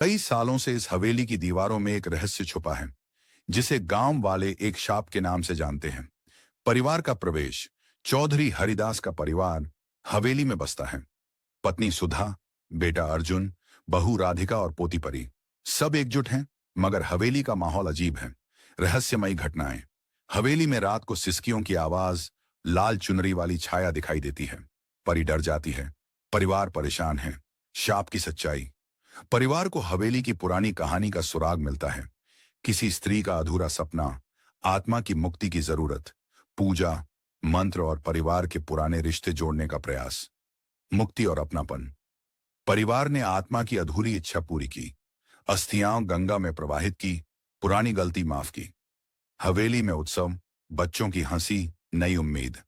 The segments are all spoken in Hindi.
कई सालों से इस हवेली की दीवारों में एक रहस्य छुपा है, जिसे गांव वाले एक शाप के नाम से जानते हैं। परिवार का प्रवेश। चौधरी हरिदास का परिवार हवेली में बसता है। पत्नी सुधा, बेटा अर्जुन, बहू राधिका और पोती परी, सब एकजुट हैं। मगर हवेली का माहौल अजीब है। रहस्यमयी घटनाएं। हवेली में रात को सिसकियों की आवाज, लाल चुनरी वाली छाया दिखाई देती है। परी डर जाती है। परिवार परेशान है। शाप की सच्चाई। परिवार को हवेली की पुरानी कहानी का सुराग मिलता है। किसी स्त्री का अधूरा सपना, आत्मा की मुक्ति की जरूरत, पूजा, मंत्र और परिवार के पुराने रिश्ते जोड़ने का प्रयास। मुक्ति और अपनापन। परिवार ने आत्मा की अधूरी इच्छा पूरी की। अस्थियां गंगा में प्रवाहित की, पुरानी गलती माफ की। हवेली में उत्सव, बच्चों की हंसी, नई उम्मीद।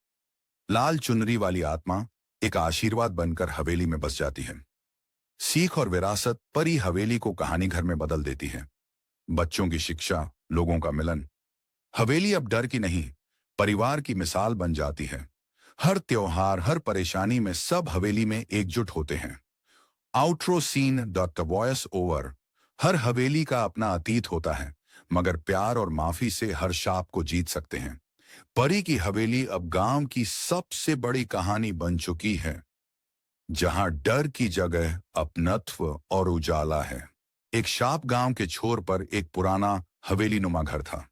लाल चुनरी वाली आत्मा एक आशीर्वाद बनकर हवेली में बस जाती है। सीख और विरासत। परी हवेली को कहानी घर में बदल देती है। बच्चों की शिक्षा, लोगों का मिलन। हवेली अब डर की नहीं, परिवार की मिसाल बन जाती है। हर त्योहार, हर परेशानी में सब हवेली में एकजुट होते हैं। Outro scene. The voice over. हर हवेली का अपना अतीत होता है, मगर प्यार और माफी से हर शाप को जीत सकते हैं। परी की हवेली अब गांव की सबसे बड़ी कहानी बन चुकी है, जहां डर की जगह अपनत्व और उजाला है। एक शाप गांव के छोर पर एक पुराना हवेली नुमा घर था।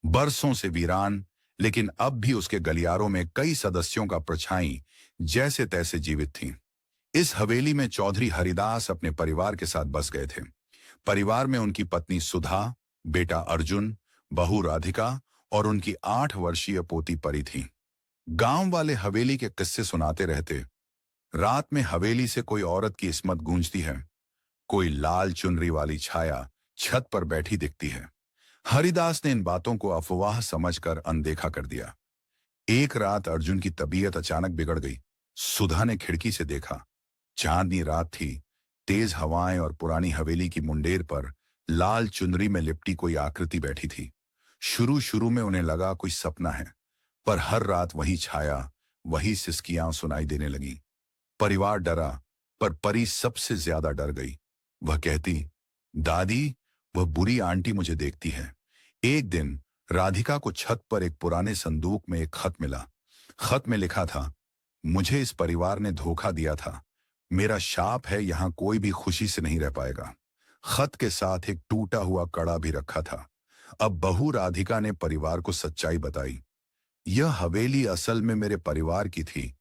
बरसों से वीरान, लेकिन अब भी उसके गलियारों में कई सदस्यों का परछाई जैसे तैसे जीवित थी। इस हवेली में चौधरी हरिदास अपने परिवार के साथ बस गए थे। परिवार में उनकी पत्नी सुधा, बेटा अर्जुन, बहू राधिका और उनकी 8 वर्षीय पोती परी थी। गांव वाले हवेली के किस्से सुनाते रहते। रात में हवेली से कोई औरत की इस्मत गूंजती है। कोई लाल चुनरी वाली छाया छत पर बैठी दिखती है। हरिदास ने इन बातों को अफवाह समझकर अनदेखा कर दिया। एक रात अर्जुन की तबीयत अचानक बिगड़ गई। सुधा ने खिड़की से देखा। चांदनी रात थी। तेज हवाएं और पुरानी हवेली की मुंडेर पर लाल चुनरी में लिपटी कोई आकृति बैठी थी। शुरू शुरू में उन्हें लगा कोई सपना है, पर हर रात वही छाया, वही सिसकियां सुनाई देने लगी। परिवार डरा, पर परी सबसे ज्यादा डर गई। वह कहती, दादी, वह बुरी आंटी मुझे देखती है। एक दिन राधिका को छत पर एक पुराने संदूक में एक खत मिला। खत में लिखा था, मुझे इस परिवार ने धोखा दिया था। मेरा शाप है, यहां कोई भी खुशी से नहीं रह पाएगा। खत के साथ एक टूटा हुआ कड़ा भी रखा था। अब बहू राधिका ने परिवार को सच्चाई बताई। यह हवेली असल में मेरे परिवार की थी,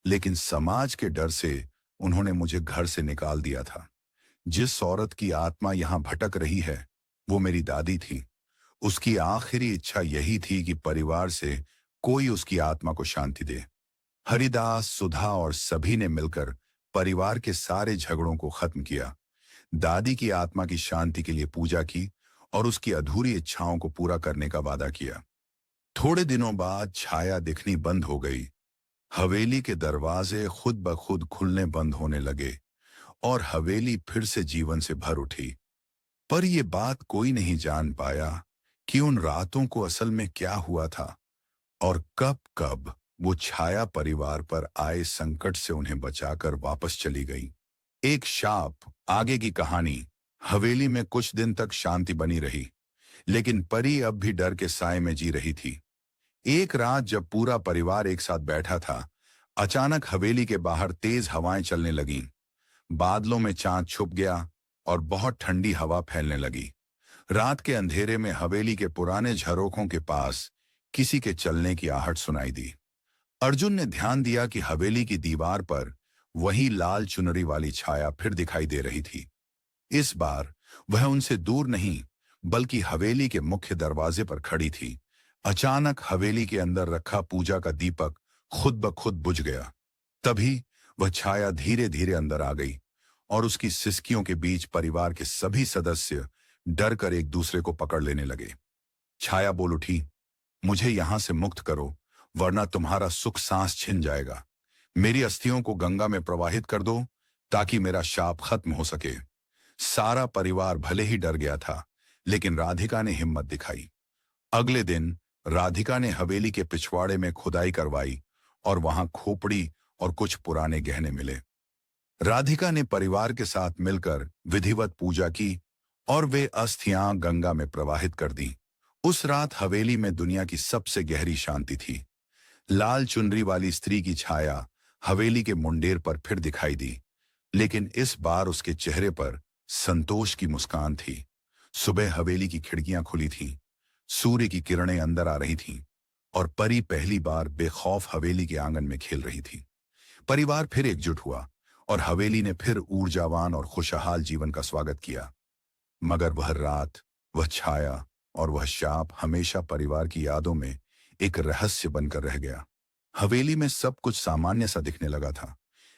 लेकिन समाज के डर से उन्होंने मुझे घर से निकाल दिया था। जिस औरत की आत्मा यहां भटक रही है, वो मेरी दादी थी। उसकी आखिरी इच्छा यही थी कि परिवार से कोई उसकी आत्मा को शांति दे। हरिदास, सुधा और सभी ने मिलकर परिवार के सारे झगड़ों को खत्म किया। दादी की आत्मा की शांति के लिए पूजा की और उसकी अधूरी इच्छाओं को पूरा करने का वादा किया। थोड़े दिनों बाद छाया दिखनी बंद हो गई। हवेली के दरवाजे खुद ब खुद खुलने बंद होने लगे और हवेली फिर से जीवन से भर उठी। पर यह बात कोई नहीं जान पाया कि उन रातों को असल में क्या हुआ था और कब कब वो छाया परिवार पर आए संकट से उन्हें बचाकर वापस चली गई। एक शाप, आगे की कहानी। हवेली में कुछ दिन तक शांति बनी रही, लेकिन परी अब भी डर के साए में जी रही थी। एक रात जब पूरा परिवार एक साथ बैठा था, अचानक हवेली के बाहर तेज हवाएं चलने लगीं। बादलों में चांद छुप गया और बहुत ठंडी हवा फैलने लगी। रात के अंधेरे में हवेली के पुराने झरोखों के पास किसी के चलने की आहट सुनाई दी। अर्जुन ने ध्यान दिया कि हवेली की दीवार पर वही लाल चुनरी वाली छाया फिर दिखाई दे रही थी। इस बार वह उनसे दूर नहीं, बल्कि हवेली के मुख्य दरवाजे पर खड़ी थी। अचानक हवेली के अंदर रखा पूजा का दीपक खुद ब खुद बुझ गया। तभी वह छाया धीरे धीरे अंदर आ गई और उसकी सिसकियों के बीच परिवार के सभी सदस्य डर कर एक दूसरे को पकड़ लेने लगे। छाया बोल उठी, मुझे यहां से मुक्त करो, वरना तुम्हारा सुख सांस छिन जाएगा। मेरी अस्थियों को गंगा में प्रवाहित कर दो, ताकि मेरा शाप खत्म हो सके। सारा परिवार भले ही डर गया था, लेकिन राधिका ने हिम्मत दिखाई। अगले दिन राधिका ने हवेली के पिछवाड़े में खुदाई करवाई और वहां खोपड़ी और कुछ पुराने गहने मिले। राधिका ने परिवार के साथ मिलकर विधिवत पूजा की और वे अस्थियां गंगा में प्रवाहित कर दी। उस रात हवेली में दुनिया की सबसे गहरी शांति थी। लाल चुनरी वाली स्त्री की छाया हवेली के मुंडेर पर फिर दिखाई दी, लेकिन इस बार उसके चेहरे पर संतोष की मुस्कान थी। सुबह हवेली की खिड़कियां खुली थीं, सूर्य की किरणें अंदर आ रही थीं और परी पहली बार बेखौफ हवेली के आंगन में खेल रही थी। परिवार फिर एकजुट हुआ और हवेली ने फिर ऊर्जावान और खुशहाल जीवन का स्वागत किया। मगर वह रात, वह छाया और वह शाप हमेशा परिवार की यादों में एक रहस्य बनकर रह गया। हवेली में सब कुछ सामान्य सा दिखने लगा था,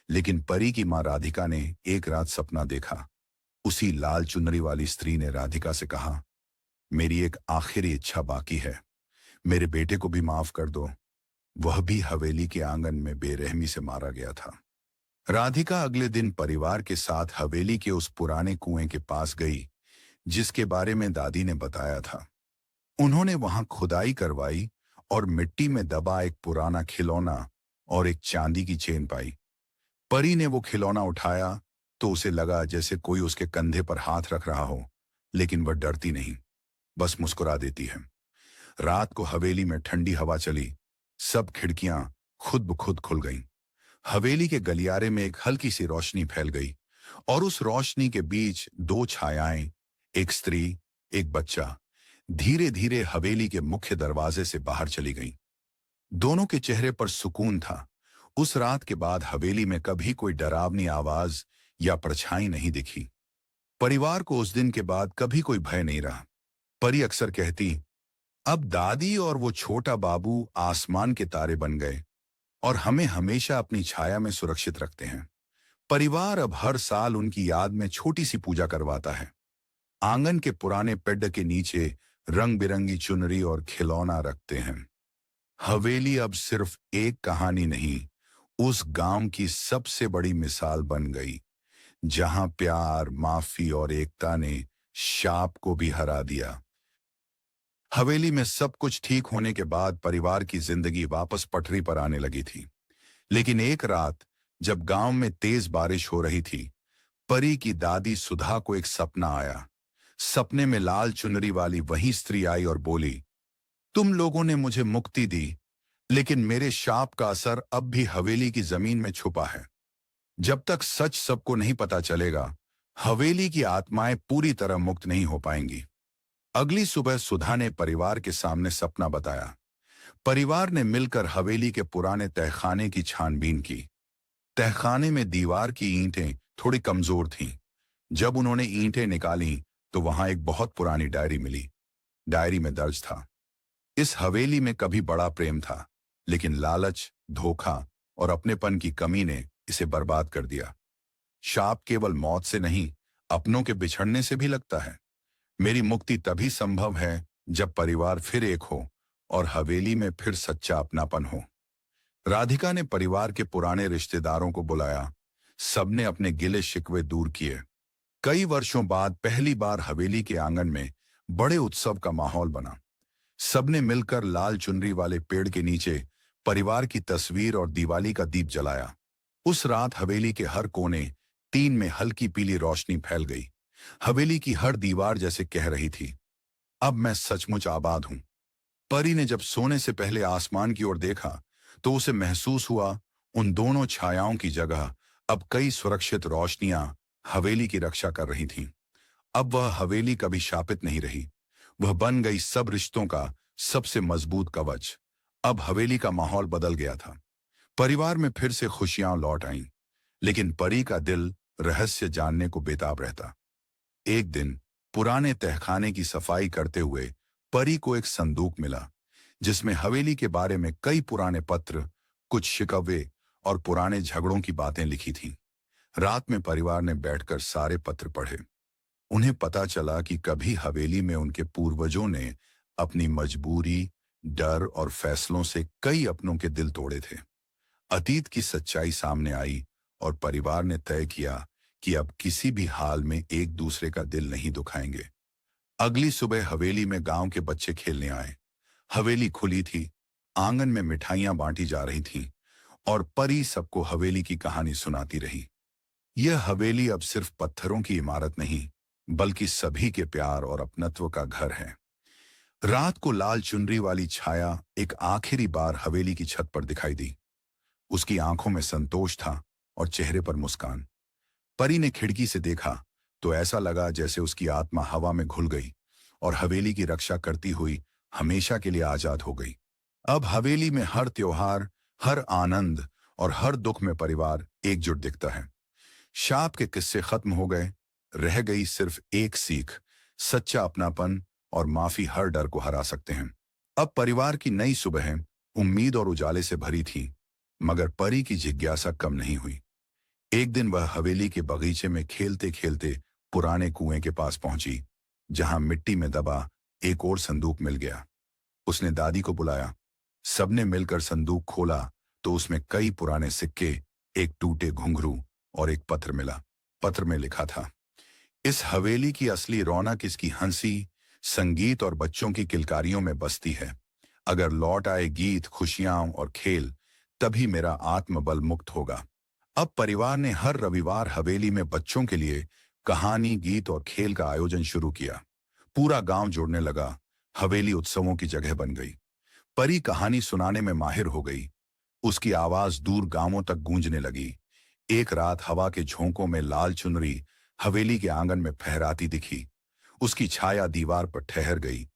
लेकिन परी की मां राधिका ने एक रात सपना देखा। उसी लाल चुनरी वाली स्त्री ने राधिका से कहा, मेरी एक आखिरी इच्छा बाकी है, मेरे बेटे को भी माफ कर दो। वह भी हवेली के आंगन में बेरहमी से मारा गया था। राधिका अगले दिन परिवार के साथ हवेली के उस पुराने कुएं के पास गई जिसके बारे में दादी ने बताया था। उन्होंने वहां खुदाई करवाई और मिट्टी में दबा एक पुराना खिलौना और एक चांदी की चेन पाई। परी ने वो खिलौना उठाया तो उसे लगा जैसे कोई उसके कंधे पर हाथ रख रहा हो, लेकिन वह डरती नहीं, बस मुस्कुरा देती है। रात को हवेली में ठंडी हवा चली, सब खिड़कियां खुद ब खुद खुल गईं। हवेली के गलियारे में एक हल्की सी रोशनी फैल गई और उस रोशनी के बीच दो छायाएं, एक स्त्री, एक बच्चा, धीरे धीरे हवेली के मुख्य दरवाजे से बाहर चली गईं। दोनों के चेहरे पर सुकून था। उस रात के बाद हवेली में कभी कोई डरावनी आवाज या परछाई नहीं दिखी। परिवार को उस दिन के बाद कभी कोई भय नहीं रहा। परी अक्सर कहती, अब दादी और वो छोटा बाबू आसमान के तारे बन गए और हमें हमेशा अपनी छाया में सुरक्षित रखते हैं। परिवार अब हर साल उनकी याद में छोटी सी पूजा करवाता है। आंगन के पुराने पेड़ के नीचे रंग बिरंगी चुनरी और खिलौना रखते हैं। हवेली अब सिर्फ एक कहानी नहीं, उस गांव की सबसे बड़ी मिसाल बन गई, जहां प्यार, माफी और एकता ने शाप को भी हरा दिया। हवेली में सब कुछ ठीक होने के बाद परिवार की जिंदगी वापस पटरी पर आने लगी थी। लेकिन एक रात जब गांव में तेज बारिश हो रही थी, परी की दादी सुधा को एक सपना आया। सपने में लाल चुनरी वाली वही स्त्री आई और बोली, तुम लोगों ने मुझे मुक्ति दी, लेकिन मेरे शाप का असर अब भी हवेली की जमीन में छुपा है। जब तक सच सबको नहीं पता चलेगा, हवेली की आत्माएं पूरी तरह मुक्त नहीं हो पाएंगी। अगली सुबह सुधा ने परिवार के सामने सपना बताया। परिवार ने मिलकर हवेली के पुराने तहखाने की छानबीन की। तहखाने में दीवार की ईंटें थोड़ी कमजोर थीं। जब उन्होंने ईंटें निकाली तो वहां एक बहुत पुरानी डायरी मिली। डायरी में दर्ज था, इस हवेली में कभी बड़ा प्रेम था, लेकिन लालच, धोखा और अपनेपन की कमी ने इसे बर्बाद कर दिया। शाप केवल मौत से नहीं, अपनों के बिछड़ने से भी लगता है। मेरी मुक्ति तभी संभव है जब परिवार फिर एक हो और हवेली में फिर सच्चा अपनापन हो। राधिका ने परिवार के पुराने रिश्तेदारों को बुलाया। सबने अपने गिले शिकवे दूर किए। कई वर्षों बाद पहली बार हवेली के आंगन में बड़े उत्सव का माहौल बना। सबने मिलकर लाल चुनरी वाले पेड़ के नीचे परिवार की तस्वीर और दिवाली का दीप जलाया। उस रात हवेली के हर कोने तीन में हल्की पीली रोशनी फैल गई। हवेली की हर दीवार जैसे कह रही थी, अब मैं सचमुच आबाद हूं। परी ने जब सोने से पहले आसमान की ओर देखा तो उसे महसूस हुआ उन दोनों छायाओं की जगह अब कई सुरक्षित रोशनियां हवेली की रक्षा कर रही थीं। अब वह हवेली कभी शापित नहीं रही, वह बन गई सब रिश्तों का सबसे मजबूत कवच। अब हवेली का माहौल बदल गया था। परिवार में फिर से खुशियां लौट आईं, लेकिन परी का दिल रहस्य जानने को बेताब रहता। एक दिन पुराने तहखाने की सफाई करते हुए परी को एक संदूक मिला, जिसमें हवेली के बारे में कई पुराने पत्र, कुछ शिकवे और पुराने झगड़ों की बातें लिखी थीं। रात में परिवार ने बैठकर सारे पत्र पढ़े। उन्हें पता चला कि कभी हवेली में उनके पूर्वजों ने अपनी मजबूरी, डर और फैसलों से कई अपनों के दिल तोड़े थे। अतीत की सच्चाई सामने आई और परिवार ने तय किया कि अब किसी भी हाल में एक दूसरे का दिल नहीं दुखाएंगे। अगली सुबह हवेली में गांव के बच्चे खेलने आए। हवेली खुली थी, आंगन में मिठाइयां बांटी जा रही थीं और परी सबको हवेली की कहानी सुनाती रही। यह हवेली अब सिर्फ पत्थरों की इमारत नहीं, बल्कि सभी के प्यार और अपनत्व का घर है। रात को लाल चुनरी वाली छाया एक आखिरी बार हवेली की छत पर दिखाई दी। उसकी आंखों में संतोष था और चेहरे पर मुस्कान। परी ने खिड़की से देखा तो ऐसा लगा जैसे उसकी आत्मा हवा में घुल गई और हवेली की रक्षा करती हुई हमेशा के लिए आजाद हो गई। अब हवेली में हर त्योहार, हर आनंद और हर दुख में परिवार एकजुट दिखता है। शाप के किस्से खत्म हो गए, रह गई सिर्फ एक सीख, सच्चा अपनापन और माफी हर डर को हरा सकते हैं। अब परिवार की नई सुबहें उम्मीद और उजाले से भरी थी, मगर परी की जिज्ञासा कम नहीं हुई। एक दिन वह हवेली के बगीचे में खेलते खेलते पुराने कुएं के पास पहुंची, जहां मिट्टी में दबा एक और संदूक मिल गया। उसने दादी को बुलाया। सबने मिलकर संदूक खोला तो उसमें कई पुराने सिक्के, एक टूटे घुंघरू और एक पत्र मिला। पत्र में लिखा था, इस हवेली की असली रौनक इसकी हंसी, संगीत और बच्चों की किलकारियों में बसती है। अगर लौट आए गीत, खुशियां और खेल, तभी मेरा आत्मबल मुक्त होगा। अब परिवार ने हर रविवार हवेली में बच्चों के लिए कहानी, गीत और खेल का आयोजन शुरू किया। पूरा गांव जुड़ने लगा। हवेली उत्सवों की जगह बन गई। परी कहानी सुनाने में माहिर हो गई। उसकी आवाज दूर गांवों तक गूंजने लगी। एक रात हवा के झोंकों में लाल चुनरी हवेली के आंगन में फहराती दिखी। उसकी छाया दीवार पर ठहर गई,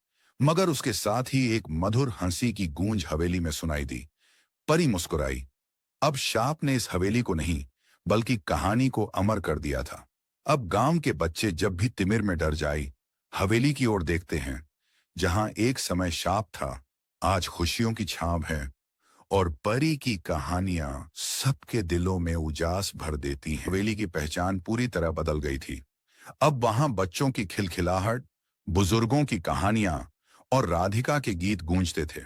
मगर उसके साथ ही एक मधुर हंसी की गूंज हवेली में सुनाई दी। परी मुस्कुराई। अब शाप ने इस हवेली को नहीं, बल्कि कहानी को अमर कर दिया था। अब गांव के बच्चे जब भी तिमिर में डर जाए, हवेली की ओर देखते हैं। जहां एक समय शाप था, आज खुशियों की छांव है और परी की कहानियां सबके दिलों में उजास भर देती हैं। हवेली की पहचान पूरी तरह बदल गई थी। अब वहां बच्चों की खिलखिलाहट, बुजुर्गों की कहानियां और राधिका के गीत गूंजते थे।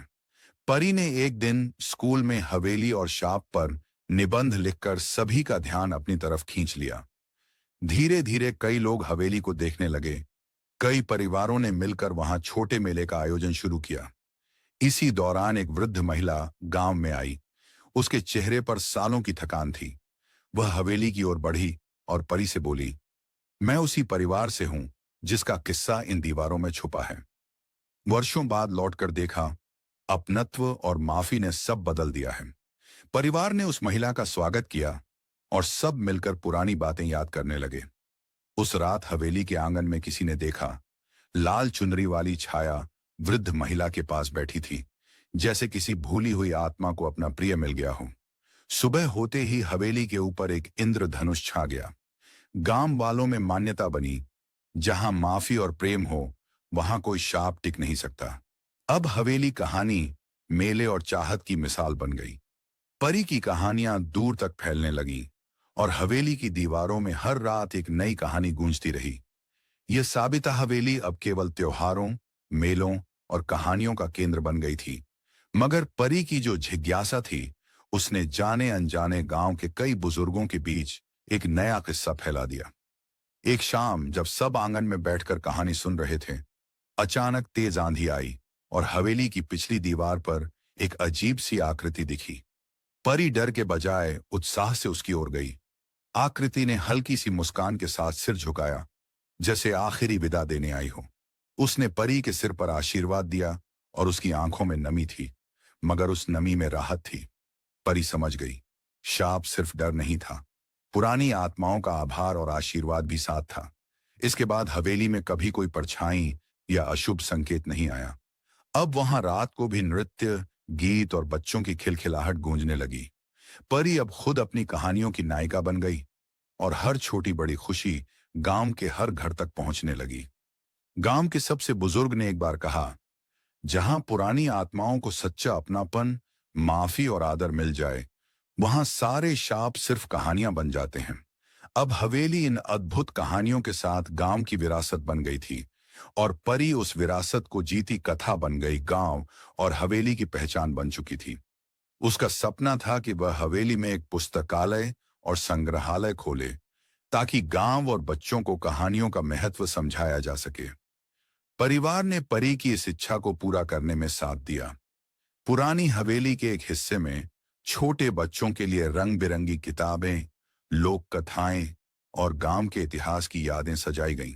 परी ने एक दिन स्कूल में हवेली और शाप पर निबंध लिखकर सभी का ध्यान अपनी तरफ खींच लिया। धीरे धीरे कई लोग हवेली को देखने लगे। कई परिवारों ने मिलकर वहां छोटे मेले का आयोजन शुरू किया। इसी दौरान एक वृद्ध महिला गांव में आई। उसके चेहरे पर सालों की थकान थी। वह हवेली की ओर बढ़ी और परी से बोली, मैं उसी परिवार से हूं जिसका किस्सा इन दीवारों में छुपा है। वर्षों बाद लौटकर देखा, अपनत्व और माफी ने सब बदल दिया है। परिवार ने उस महिला का स्वागत किया और सब मिलकर पुरानी बातें याद करने लगे। उस रात हवेली के आंगन में किसी ने देखा, लाल चुनरी वाली छाया वृद्ध महिला के पास बैठी थी, जैसे किसी भूली हुई आत्मा को अपना प्रिय मिल गया हो। सुबह होते ही हवेली के ऊपर एक इंद्रधनुष छा गया। गांव वालों में मान्यता बनी, जहां माफी और प्रेम हो, वहां कोई शाप टिक नहीं सकता। अब हवेली कहानी, मेले और चाहत की मिसाल बन गई। परी की कहानियां दूर तक फैलने लगी और हवेली की दीवारों में हर रात एक नई कहानी गूंजती रही। यह साबिता हवेली अब केवल त्योहारों, मेलों और कहानियों का केंद्र बन गई थी, मगर परी की जो जिज्ञासा थी, उसने जाने अनजाने गांव के कई बुजुर्गों के बीच एक नया किस्सा फैला दिया। एक शाम जब सब आंगन में बैठकर कहानी सुन रहे थे, अचानक तेज आंधी आई और हवेली की पिछली दीवार पर एक अजीब सी आकृति दिखी। परी डर के बजाय उत्साह से उसकी ओर गई। आकृति ने हल्की सी मुस्कान के साथ सिर झुकाया, जैसे आखिरी विदा देने आई हो। उसने परी के सिर पर आशीर्वाद दिया और उसकी आंखों में नमी थी, मगर उस नमी में राहत थी। परी समझ गई, शाप सिर्फ डर नहीं था, पुरानी आत्माओं का आभार और आशीर्वाद भी साथ था। इसके बाद हवेली में कभी कोई परछाई या अशुभ संकेत नहीं आया। अब वहां रात को भी नृत्य, गीत और बच्चों की खिलखिलाहट गूंजने लगी। परी अब खुद अपनी कहानियों की नायिका बन गई और हर छोटी बड़ी खुशी गांव के हर घर तक पहुंचने लगी। गांव के सबसे बुजुर्ग ने एक बार कहा, जहां पुरानी आत्माओं को सच्चा अपनापन, माफी और आदर मिल जाए, वहां सारे शाप सिर्फ कहानियां बन जाते हैं। अब हवेली इन अद्भुत कहानियों के साथ गांव की विरासत बन गई थी और परी उस विरासत को जीती कथा बन गई। गांव और हवेली की पहचान बन चुकी थी। उसका सपना था कि वह हवेली में एक पुस्तकालय और संग्रहालय खोले, ताकि गांव और बच्चों को कहानियों का महत्व समझाया जा सके। परिवार ने परी की इस इच्छा को पूरा करने में साथ दिया। पुरानी हवेली के एक हिस्से में छोटे बच्चों के लिए रंग बिरंगी किताबें, लोक कथाएं और गांव के इतिहास की यादें सजाई गईं।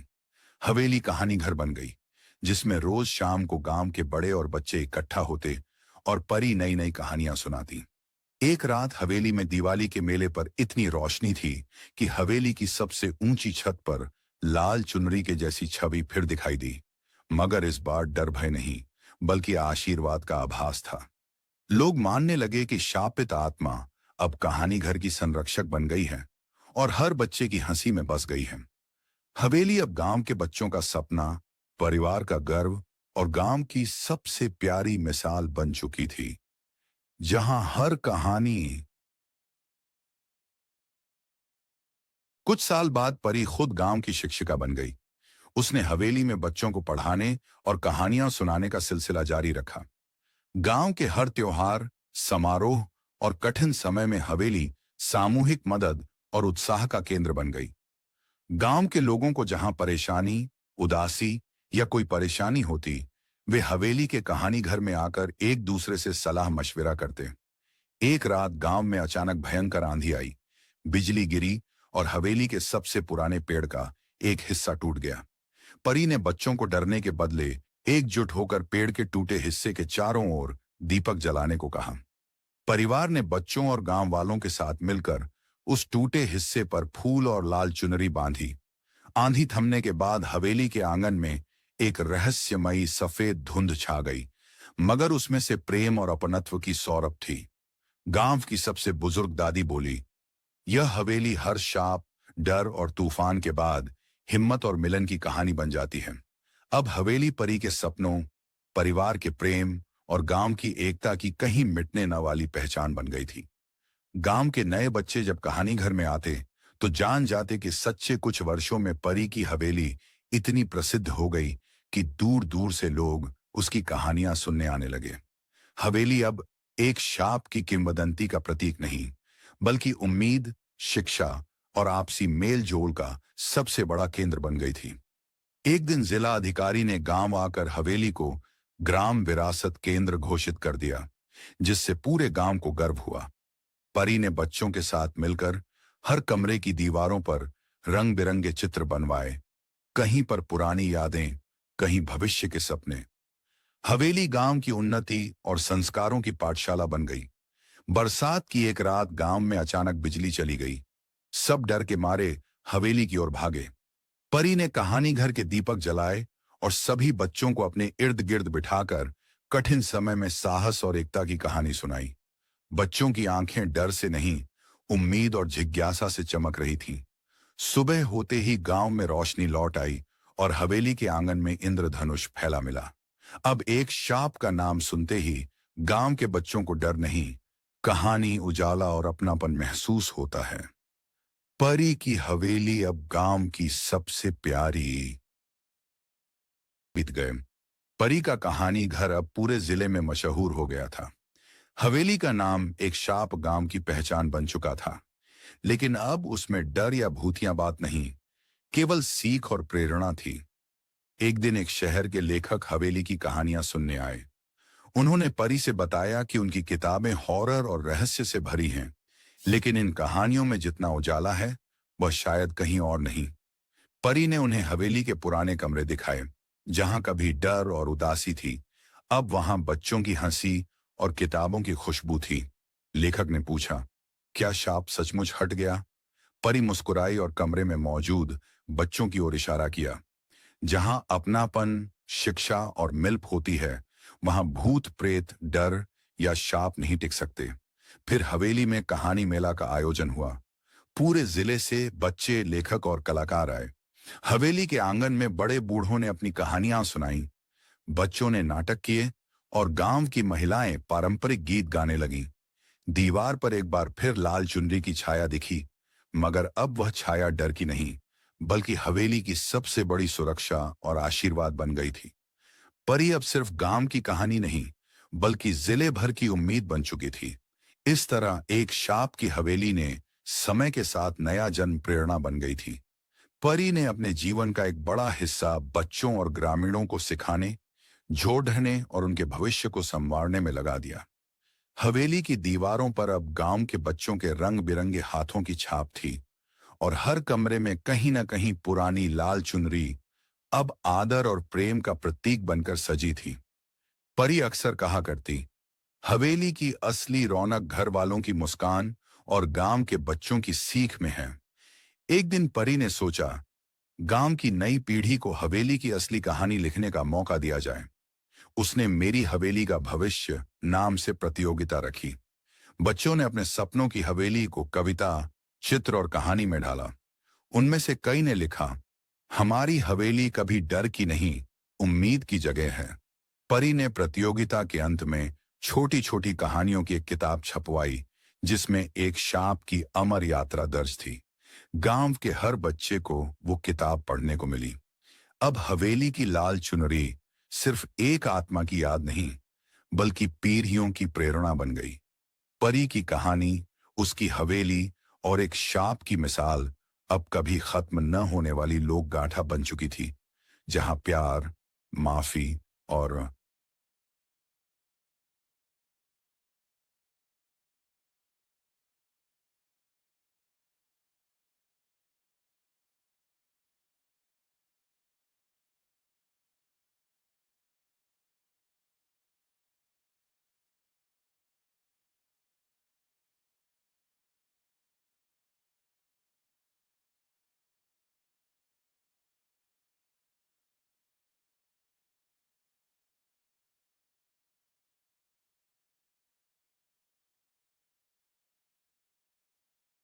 हवेली कहानी घर बन गई, जिसमें रोज शाम को गांव के बड़े और बच्चे इकट्ठा होते और परी नई नई कहानियां सुनाती। एक रात हवेली में दिवाली के मेले पर इतनी रोशनी थी कि हवेली की सबसे ऊंची छत पर लाल चुनरी के जैसी छवि फिर दिखाई दी। मगर इस बार डर भय नहीं, बल्कि आशीर्वाद का आभास था। लोग मानने लगे कि शापित आत्मा अब कहानी घर की संरक्षक बन गई है और हर बच्चे की हंसी में बस गई है। हवेली अब गांव के बच्चों का सपना, परिवार का गर्व और गांव की सबसे प्यारी मिसाल बन चुकी थी, जहां हर कहानी। कुछ साल बाद परी खुद गांव की शिक्षिका बन गई। उसने हवेली में बच्चों को पढ़ाने और कहानियां सुनाने का सिलसिला जारी रखा। गांव के हर त्योहार, समारोह और कठिन समय में हवेली सामूहिक मदद और उत्साह का केंद्र बन गई। गांव के लोगों को जहां परेशानी, उदासी या कोई परेशानी होती, वे हवेली के कहानी घर में आकर एक दूसरे से सलाह मशविरा करते। एक रात गांव में अचानक भयंकर आंधी आई, बिजली गिरी और हवेली के सबसे पुराने पेड़ का एक हिस्सा टूट गया। परी ने बच्चों को डरने के बदले एकजुट होकर पेड़ के टूटे हिस्से के चारों ओर दीपक जलाने को कहा। परिवार ने बच्चों और गांव वालों के साथ मिलकर उस टूटे हिस्से पर फूल और लाल चुनरी बांधी। आंधी थमने के बाद हवेली के आंगन में एक रहस्यमयी सफेद धुंध छा गई, मगर उसमें से प्रेम और अपनत्व की सौरभ थी। गांव की सबसे बुजुर्ग दादी बोली, यह हवेली हर शाप, डर और तूफान के बाद हिम्मत और मिलन की कहानी बन जाती है। अब हवेली परी के सपनों, परिवार के प्रेम और गांव की एकता की कहीं मिटने न वाली पहचान बन गई थी। गांव के नए बच्चे जब कहानी घर में आते तो जान जाते कि सच्चे कुछ वर्षों में परी की हवेली इतनी प्रसिद्ध हो गई कि दूर दूर से लोग उसकी कहानियां सुनने आने लगे। हवेली अब एक शाप की किंवदंती का प्रतीक नहीं, बल्कि उम्मीद, शिक्षा और आपसी मेल जोल का सबसे बड़ा केंद्र बन गई थी। एक दिन जिला अधिकारी ने गांव आकर हवेली को ग्राम विरासत केंद्र घोषित कर दिया, जिससे पूरे गांव को गर्व हुआ। परी ने बच्चों के साथ मिलकर हर कमरे की दीवारों पर रंग बिरंगे चित्र बनवाए, कहीं पर पुरानी यादें, कहीं भविष्य के सपने। हवेली गांव की उन्नति और संस्कारों की पाठशाला बन गई। बरसात की एक रात गांव में अचानक बिजली चली गई। सब डर के मारे हवेली की ओर भागे। परी ने कहानी घर के दीपक जलाए और सभी बच्चों को अपने इर्द गिर्द बिठाकर कठिन समय में साहस और एकता की कहानी सुनाई। बच्चों की आंखें डर से नहीं, उम्मीद और जिज्ञासा से चमक रही थीं। सुबह होते ही गांव में रोशनी लौट आई और हवेली के आंगन में इंद्रधनुष फैला मिला। अब एक शाप का नाम सुनते ही गांव के बच्चों को डर नहीं, कहानी, उजाला और अपनापन महसूस होता है। परी की हवेली अब गांव की सबसे प्यारी। बीत गए। परी का कहानी घर अब पूरे जिले में मशहूर हो गया था। हवेली का नाम एक शाप गांव की पहचान बन चुका था, लेकिन अब उसमें डर या भूतिया बात नहीं, केवल सीख और प्रेरणा थी। एक दिन एक शहर के लेखक हवेली की कहानियां सुनने आए। उन्होंने परी से बताया कि उनकी किताबें हॉरर और रहस्य से भरी हैं, लेकिन इन कहानियों में जितना उजाला है वह शायद कहीं और नहीं। परी ने उन्हें हवेली के पुराने कमरे दिखाए, जहां कभी डर और उदासी थी, अब वहां बच्चों की हंसी और किताबों की खुशबू थी। लेखक ने पूछा, क्या शाप सचमुच हट गया? परी मुस्कुराई और कमरे में मौजूद बच्चों की ओर इशारा किया। जहां अपनापन, शिक्षा और मिल्प होती है, वहां भूत प्रेत, डर या शाप नहीं टिक सकते। फिर हवेली में कहानी मेला का आयोजन हुआ। पूरे जिले से बच्चे, लेखक और कलाकार आए। हवेली के आंगन में बड़े बूढ़ों ने अपनी कहानियां सुनाई, बच्चों ने नाटक किए और गांव की महिलाएं पारंपरिक गीत गाने लगीं। दीवार पर एक बार फिर लाल चुनरी की छाया दिखी, मगर अब वह छाया डर की नहीं, बल्कि हवेली की सबसे बड़ी सुरक्षा और आशीर्वाद बन गई थी। परी अब सिर्फ गांव की कहानी नहीं, बल्कि जिले भर की उम्मीद बन चुकी थी। इस तरह एक शाप की हवेली ने समय के साथ नया जन्म प्रेरणा बन गई थी। परी ने अपने जीवन का एक बड़ा हिस्सा बच्चों और ग्रामीणों को सिखाने, जोड़ने और उनके भविष्य को संवारने में लगा दिया। हवेली की दीवारों पर अब गांव के बच्चों के रंग बिरंगे हाथों की छाप थी और हर कमरे में कहीं न कहीं पुरानी लाल चुनरी, अब आदर और प्रेम का प्रतीक बनकर सजी थी। परी अक्सर कहा करती, हवेली की असली रौनक घर वालों की मुस्कान और गांव के बच्चों की सीख में है। एक दिन परी ने सोचा, गांव की नई पीढ़ी को हवेली की असली कहानी लिखने का मौका दिया जाए। उसने मेरी हवेली का भविष्य नाम से प्रतियोगिता रखी। बच्चों ने अपने सपनों की हवेली को कविता, चित्र और कहानी में ढाला। उनमें से कई ने लिखा, हमारी हवेली कभी डर की नहीं, उम्मीद की जगह है। परी ने प्रतियोगिता के अंत में छोटी छोटी कहानियों की एक किताब छपवाई, जिसमें एक सांप की अमर यात्रा दर्ज थी। गांव के हर बच्चे को वो किताब पढ़ने को मिली। अब हवेली की लाल चुनरी सिर्फ एक आत्मा की याद नहीं, बल्कि पीढ़ियों की प्रेरणा बन गई। परी की कहानी, उसकी हवेली और एक सांप की मिसाल अब कभी खत्म न होने वाली लोक गाथा बन चुकी थी, जहां प्यार, माफी और